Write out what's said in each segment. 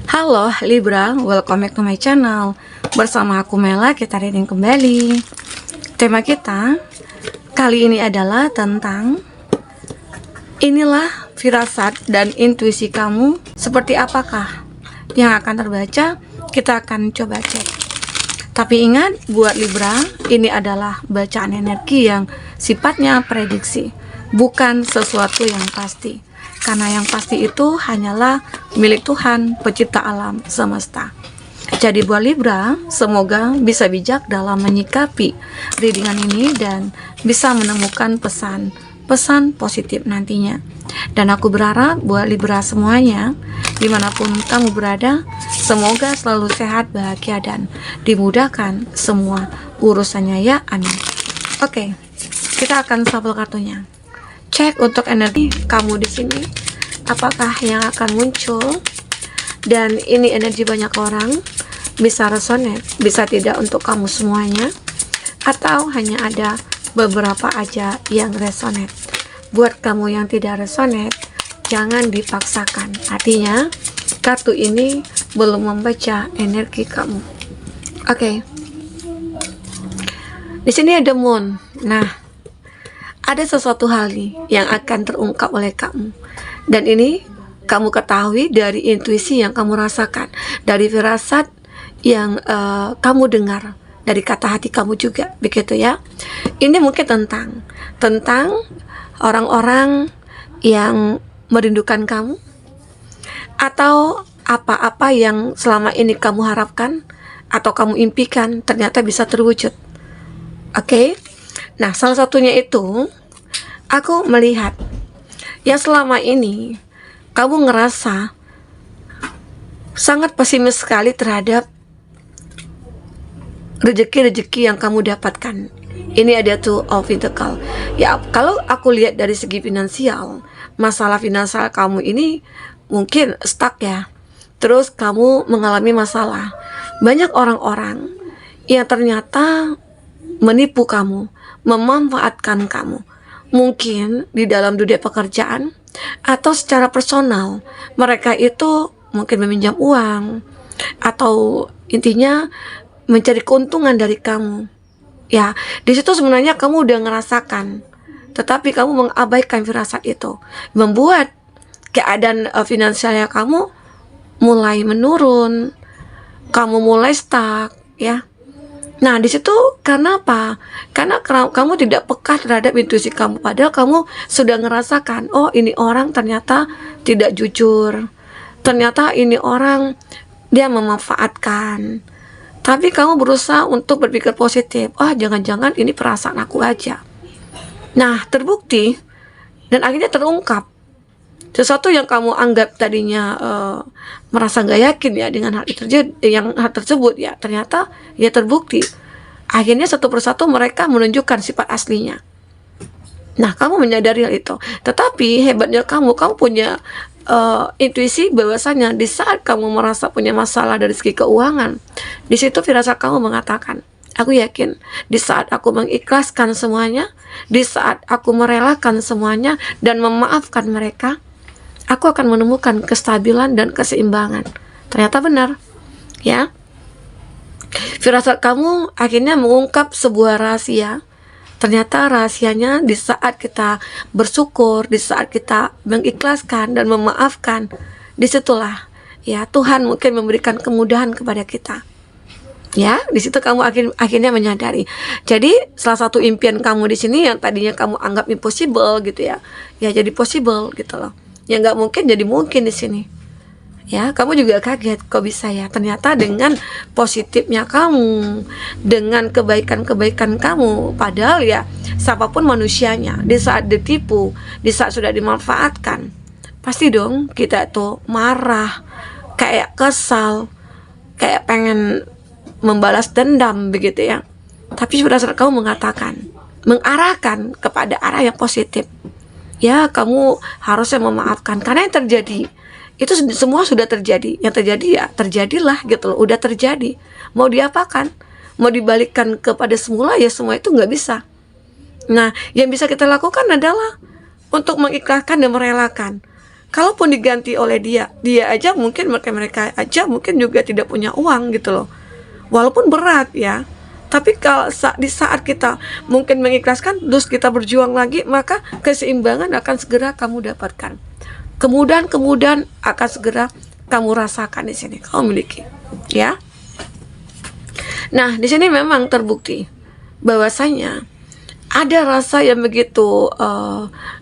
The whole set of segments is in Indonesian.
Halo Libra, welcome back to my channel. Bersama aku Mela, kita reading kembali. Tema kita kali ini adalah tentang inilah firasat dan intuisi kamu seperti apakah yang akan terbaca. Kita akan coba cek. Tapi ingat, buat Libra, ini adalah bacaan energi yang sifatnya prediksi, bukan sesuatu yang pasti. Karena yang pasti itu hanyalah milik Tuhan, pencipta alam semesta. Jadi buat Libra, semoga bisa bijak dalam menyikapi readingan ini dan bisa menemukan pesan positif nantinya. Dan aku berharap buat Libra semuanya, dimanapun kamu berada, semoga selalu sehat, bahagia, dan dimudahkan semua urusannya ya, amin. Oke, kita akan shuffle kartunya. Cek untuk energi kamu di sini, apakah yang akan muncul. Dan ini energi banyak orang, bisa resonate, bisa tidak untuk kamu semuanya, atau hanya ada beberapa aja yang resonate. Buat kamu yang tidak resonate, jangan dipaksakan. Artinya kartu ini belum membaca energi kamu. Oke. Di sini ada moon. Nah, ada sesuatu hal nih yang akan terungkap oleh kamu. Dan ini kamu ketahui dari intuisi yang kamu rasakan, dari firasat yang kamu dengar, dari kata hati kamu juga, begitu ya. Ini mungkin tentang orang-orang yang merindukan kamu, atau apa-apa yang selama ini kamu harapkan atau kamu impikan ternyata bisa terwujud. Oke? Nah, salah satunya itu aku melihat yang selama ini kamu ngerasa sangat pesimis sekali terhadap rezeki-rezeki yang kamu dapatkan. Ini ada Two of Pentacles. Ya, kalau aku lihat dari segi finansial, masalah finansial kamu ini mungkin stuck ya. Terus kamu mengalami masalah. Banyak orang-orang yang ternyata menipu kamu, memanfaatkan kamu, mungkin di dalam dunia pekerjaan atau secara personal. Mereka itu mungkin meminjam uang, atau intinya mencari keuntungan dari kamu. Ya, di situ sebenarnya kamu udah ngerasakan, tetapi kamu mengabaikan firasat itu, membuat keadaan finansialnya kamu mulai menurun, kamu mulai stuck, ya. Nah, di situ karena apa? Karena kamu tidak peka terhadap intuisi kamu, padahal kamu sudah ngerasakan, oh ini orang ternyata tidak jujur, ternyata ini orang dia memanfaatkan. Tapi kamu berusaha untuk berpikir positif, jangan-jangan ini perasaan aku aja. Nah, terbukti dan akhirnya terungkap sesuatu yang kamu anggap tadinya merasa nggak yakin ya dengan hal tersebut ya, ternyata ya terbukti. Akhirnya satu persatu mereka menunjukkan sifat aslinya. Nah, kamu menyadari hal itu. Tetapi hebatnya kamu punya intuisi bahwasanya di saat kamu merasa punya masalah dari segi keuangan, di situ firasat kamu mengatakan, aku yakin di saat aku mengikhlaskan semuanya, di saat aku merelakan semuanya dan memaafkan mereka, aku akan menemukan kestabilan dan keseimbangan. Ternyata benar, ya. Firasat kamu akhirnya mengungkap sebuah rahasia. Ternyata rahasianya di saat kita bersyukur, di saat kita mengikhlaskan dan memaafkan, disitulah ya Tuhan mungkin memberikan kemudahan kepada kita. Ya, di situ kamu akhirnya menyadari. Jadi salah satu impian kamu di sini yang tadinya kamu anggap impossible gitu ya, ya jadi possible gitu loh. Yang nggak mungkin jadi mungkin di sini. Ya, kamu juga kaget kok bisa ya. Ternyata dengan positifnya kamu, dengan kebaikan-kebaikan kamu, padahal ya siapapun manusianya, di saat ditipu, di saat sudah dimanfaatkan, pasti dong kita tuh marah, kayak kesal, kayak pengen membalas dendam begitu ya. Tapi berdasarkan kamu mengatakan, mengarahkan kepada arah yang positif. Ya, kamu harusnya memaafkan karena yang terjadi itu semua sudah terjadi. Yang terjadi ya terjadilah gitu loh, udah terjadi. Mau diapakan? Mau dibalikkan kepada semula ya semua itu nggak bisa. Nah, yang bisa kita lakukan adalah untuk mengikhlaskan dan merelakan. Kalaupun diganti oleh dia aja mungkin mereka aja mungkin juga tidak punya uang gitu loh. Walaupun berat ya. Tapi kalau di saat kita mungkin mengikhlaskan, terus kita berjuang lagi, maka keseimbangan akan segera kamu dapatkan. Kemudahan akan segera kamu rasakan di sini, kamu miliki, ya. Nah, di sini memang terbukti bahwasanya ada rasa yang begitu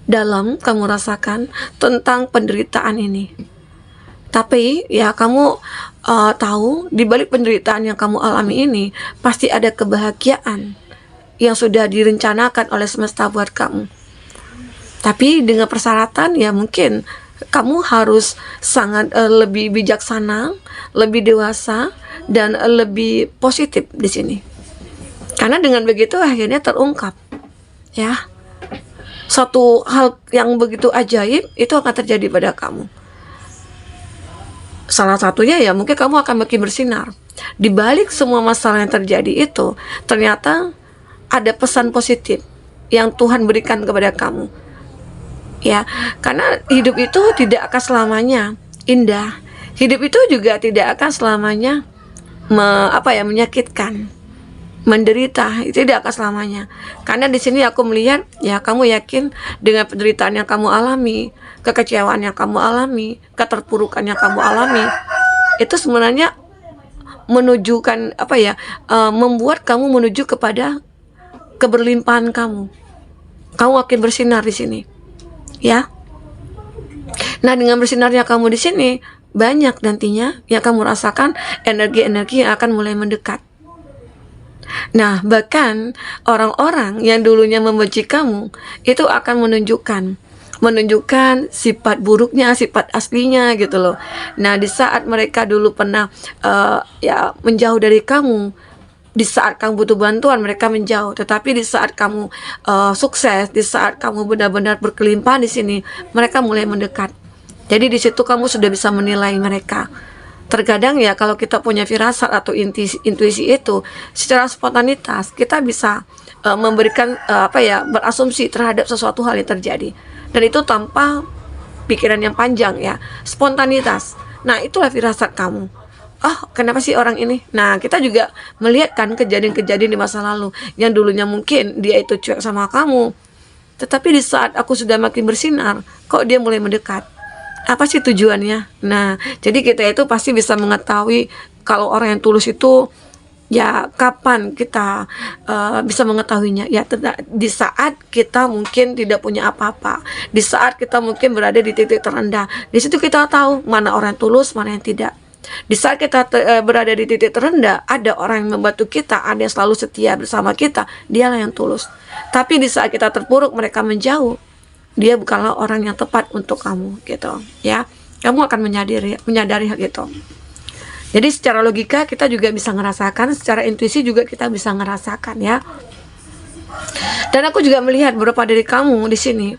dalam kamu rasakan tentang penderitaan ini. Tapi ya kamu tahu di balik penderitaan yang kamu alami ini pasti ada kebahagiaan yang sudah direncanakan oleh semesta buat kamu. Tapi dengan persyaratan ya mungkin kamu harus sangat lebih bijaksana, lebih dewasa, dan lebih positif di sini. Karena dengan begitu akhirnya terungkap, ya, suatu hal yang begitu ajaib itu akan terjadi pada kamu. Salah satunya ya mungkin kamu akan makin bersinar. Di balik semua masalah yang terjadi itu, ternyata ada pesan positif yang Tuhan berikan kepada kamu. Ya, karena hidup itu tidak akan selamanya indah. Hidup itu juga tidak akan selamanya menyakitkan, menderita, itu tidak akan selamanya. Karena di sini aku melihat ya kamu yakin dengan penderitaan yang kamu alami, kekecewaan yang kamu alami, keterpurukan yang kamu alami, itu sebenarnya menunjukkan membuat kamu menuju kepada keberlimpahan kamu. Kamu akan bersinar di sini, ya. Nah, dengan bersinarnya kamu di sini, banyak nantinya yang kamu rasakan energi-energi yang akan mulai mendekat. Nah, bahkan orang-orang yang dulunya membenci kamu itu akan menunjukkan sifat buruknya, sifat aslinya gitu loh. Nah, di saat mereka dulu pernah menjauh dari kamu, di saat kamu butuh bantuan mereka menjauh, tetapi di saat kamu sukses, di saat kamu benar-benar berkelimpahan di sini, mereka mulai mendekat. Jadi di situ kamu sudah bisa menilai mereka. Terkadang ya kalau kita punya firasat atau intuisi itu secara spontanitas kita bisa memberikan berasumsi terhadap sesuatu hal yang terjadi, dan itu tanpa pikiran yang panjang ya, spontanitas. Nah, itulah firasat kamu. Oh, kenapa sih orang ini? Nah, kita juga melihat kan kejadian-kejadian di masa lalu yang dulunya mungkin dia itu cuek sama kamu, tetapi di saat aku sudah makin bersinar, kok dia mulai mendekat. Apa sih tujuannya? Nah, jadi kita itu pasti bisa mengetahui kalau orang yang tulus itu ya kapan kita bisa mengetahuinya. Ya di saat kita mungkin tidak punya apa-apa, di saat kita mungkin berada di titik terendah, di situ kita tahu mana orang yang tulus, mana yang tidak. Di saat kita berada di titik terendah, ada orang yang membantu kita, ada yang selalu setia bersama kita, dialah yang tulus. Tapi di saat kita terpuruk, mereka menjauh, dia bukanlah orang yang tepat untuk kamu gitu ya. Kamu akan menyadari hal itu. Jadi secara logika kita juga bisa ngerasakan, secara intuisi juga kita bisa ngerasakan ya. Dan aku juga melihat beberapa dari kamu di sini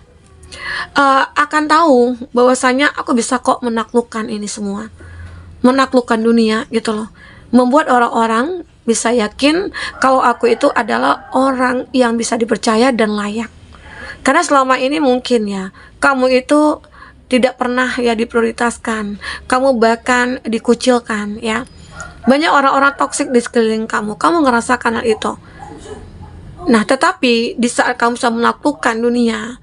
akan tahu bahwasanya aku bisa kok menaklukkan ini semua, menaklukkan dunia gitu loh, membuat orang-orang bisa yakin kalau aku itu adalah orang yang bisa dipercaya dan layak. Karena selama ini mungkin ya kamu itu tidak pernah ya diprioritaskan, kamu bahkan dikucilkan ya. Banyak orang-orang toksik di sekeliling kamu ngerasakan hal itu. Nah, tetapi di saat kamu bisa menaklukkan dunia,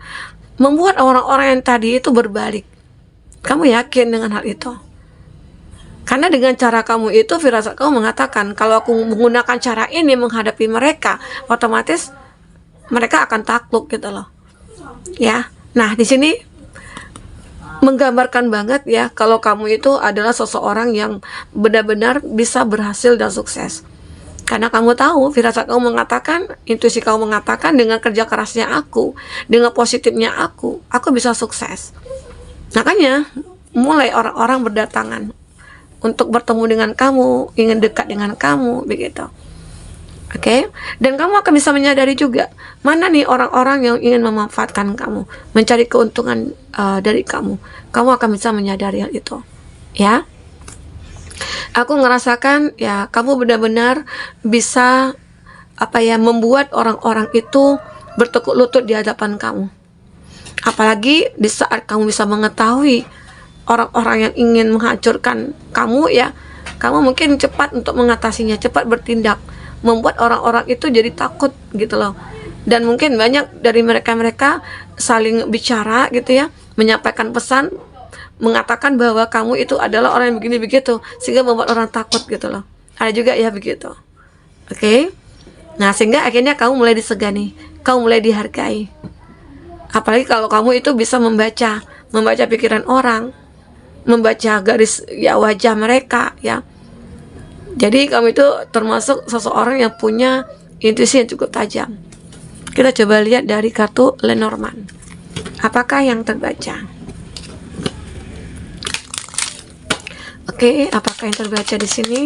membuat orang-orang yang tadi itu berbalik. Kamu yakin dengan hal itu? Karena dengan cara kamu itu, firasat kamu mengatakan kalau aku menggunakan cara ini menghadapi mereka, otomatis mereka akan takluk gitu loh. Ya, nah di sini menggambarkan banget ya kalau kamu itu adalah seseorang yang benar-benar bisa berhasil dan sukses. Karena kamu tahu, firasat kamu mengatakan, intuisi kamu mengatakan dengan kerja kerasnya aku, dengan positifnya aku bisa sukses. Makanya mulai orang-orang berdatangan untuk bertemu dengan kamu, ingin dekat dengan kamu, begitu. Oke, dan kamu akan bisa menyadari juga mana nih orang-orang yang ingin memanfaatkan kamu, mencari keuntungan dari kamu. Kamu akan bisa menyadari hal itu, ya. Aku ngerasakan ya kamu benar-benar bisa membuat orang-orang itu bertekuk lutut di hadapan kamu. Apalagi di saat kamu bisa mengetahui orang-orang yang ingin menghancurkan kamu ya, kamu mungkin cepat untuk mengatasinya, cepat bertindak, membuat orang-orang itu jadi takut gitu loh. Dan mungkin banyak dari mereka-mereka saling bicara gitu ya, menyampaikan pesan, mengatakan bahwa kamu itu adalah orang yang begini begitu, sehingga membuat orang takut gitu loh. Ada juga ya begitu. Oke. Nah, sehingga akhirnya kamu mulai disegani, kamu mulai dihargai. Apalagi kalau kamu itu bisa membaca pikiran orang, membaca garis ya wajah mereka ya. Jadi kamu itu termasuk seseorang yang punya intuisi yang cukup tajam. Kita coba lihat dari kartu Lenormand. Apakah yang terbaca? Oke, apakah yang terbaca di sini?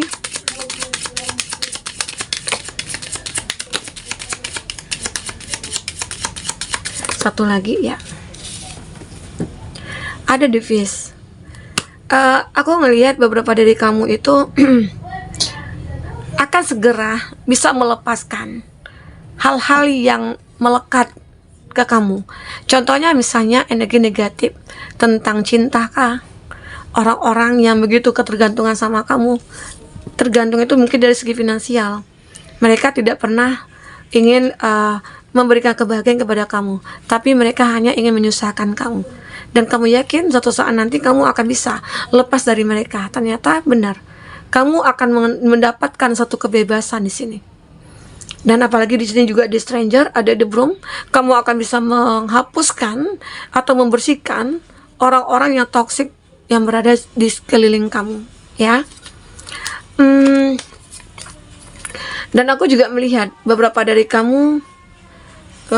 Satu lagi ya. Ada device. Aku ngelihat beberapa dari kamu itu akan segera bisa melepaskan hal-hal yang melekat ke kamu. Contohnya misalnya energi negatif tentang cinta kah? Orang-orang yang begitu ketergantungan sama kamu. Tergantung itu mungkin dari segi finansial. Mereka tidak pernah ingin memberikan kebahagiaan kepada kamu, tapi mereka hanya ingin menyusahkan kamu. Dan kamu yakin suatu saat nanti kamu akan bisa lepas dari mereka. Ternyata benar, kamu akan mendapatkan satu kebebasan di sini. Dan apalagi di sini juga di Stranger ada The Broom, kamu akan bisa menghapuskan atau membersihkan orang-orang yang toksik yang berada di sekeliling kamu, ya. Dan aku juga melihat beberapa dari kamu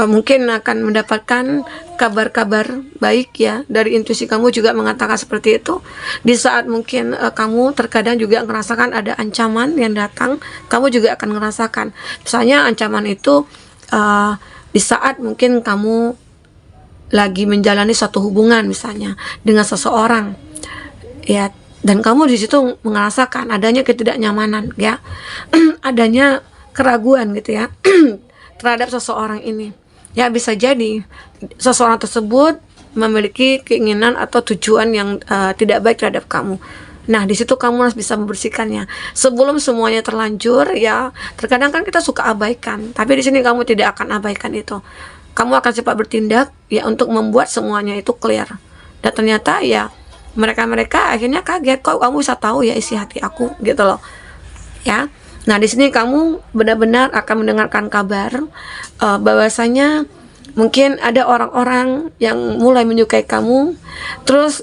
mungkin akan mendapatkan kabar-kabar baik ya, dari intuisi kamu juga mengatakan seperti itu. Di saat mungkin kamu terkadang juga merasakan ada ancaman yang datang, kamu juga akan merasakan. Misalnya ancaman itu di saat mungkin kamu lagi menjalani satu hubungan misalnya dengan seseorang ya, dan kamu di situ merasakan adanya ketidaknyamanan ya, adanya keraguan gitu ya terhadap seseorang ini. Ya bisa jadi seseorang tersebut memiliki keinginan atau tujuan yang tidak baik terhadap kamu. Nah, di situ kamu harus bisa membersihkannya sebelum semuanya terlanjur ya. Terkadang kan kita suka abaikan, tapi di sini kamu tidak akan abaikan itu. Kamu akan cepat bertindak ya untuk membuat semuanya itu clear. Dan ternyata ya mereka akhirnya kaget, kok kamu bisa tahu ya isi hati aku gitu loh. Ya. Nah, di sini kamu benar-benar akan mendengarkan kabar bahwasanya mungkin ada orang-orang yang mulai menyukai kamu. Terus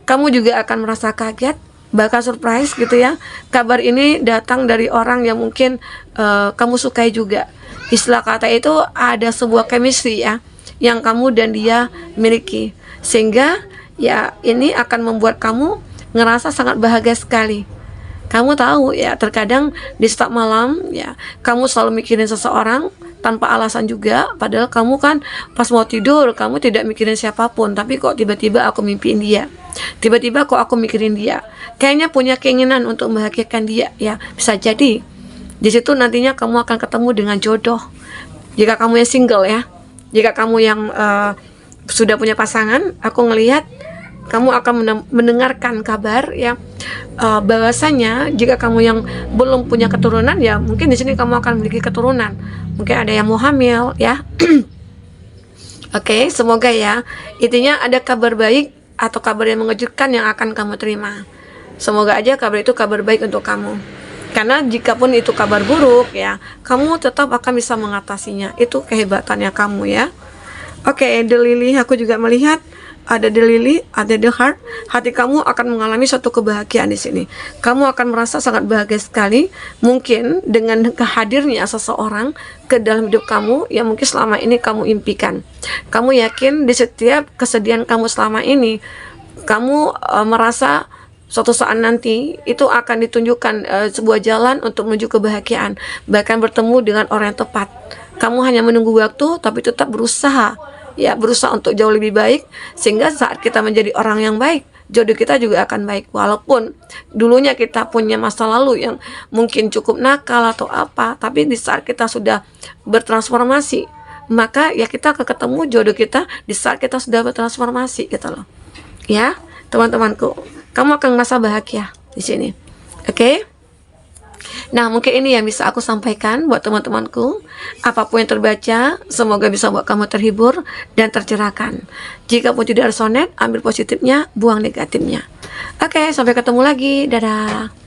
kamu juga akan merasa kaget, bahkan surprise gitu ya. Kabar ini datang dari orang yang mungkin kamu sukai juga. Istilah kata itu ada sebuah chemistry ya yang kamu dan dia miliki. Sehingga ya ini akan membuat kamu ngerasa sangat bahagia sekali. Kamu tahu ya, terkadang di setiap malam ya kamu selalu mikirin seseorang tanpa alasan juga, padahal kamu kan pas mau tidur kamu tidak mikirin siapapun, tapi kok tiba-tiba aku mimpiin dia, tiba-tiba kok aku mikirin dia, kayaknya punya keinginan untuk membahagiakan dia ya. Bisa jadi di situ nantinya kamu akan ketemu dengan jodoh jika kamu yang single ya. Jika kamu yang sudah punya pasangan, aku ngelihat kamu akan mendengarkan kabar ya bahwasanya jika kamu yang belum punya keturunan ya mungkin di sini kamu akan memiliki keturunan, mungkin ada yang mau hamil ya. Oke, semoga ya intinya ada kabar baik atau kabar yang mengejutkan yang akan kamu terima. Semoga aja kabar itu kabar baik untuk kamu, karena jikapun itu kabar buruk ya kamu tetap akan bisa mengatasinya. Itu kehebatannya kamu ya. Oke, The Lily, aku juga melihat ada The Lily, ada The Heart. Hati kamu akan mengalami suatu kebahagiaan di sini. Kamu akan merasa sangat bahagia sekali, mungkin dengan kehadirnya seseorang ke dalam hidup kamu yang mungkin selama ini kamu impikan. Kamu yakin di setiap kesedihan kamu selama ini, kamu merasa suatu saat nanti itu akan ditunjukkan sebuah jalan untuk menuju kebahagiaan, bahkan bertemu dengan orang yang tepat. Kamu hanya menunggu waktu, tapi tetap berusaha untuk jauh lebih baik, sehingga saat kita menjadi orang yang baik, jodoh kita juga akan baik. Walaupun dulunya kita punya masa lalu yang mungkin cukup nakal atau apa, tapi di saat kita sudah bertransformasi, maka ya kita akan ketemu jodoh kita di saat kita sudah bertransformasi gitu loh. Ya, teman-temanku, kamu akan merasa bahagia di sini. Oke? Nah, mungkin ini yang bisa aku sampaikan buat teman-temanku. Apapun yang terbaca, semoga bisa buat kamu terhibur dan tercerahkan. Jika pun tidak resonate, ambil positifnya, buang negatifnya. Oke, sampai ketemu lagi. Dadah.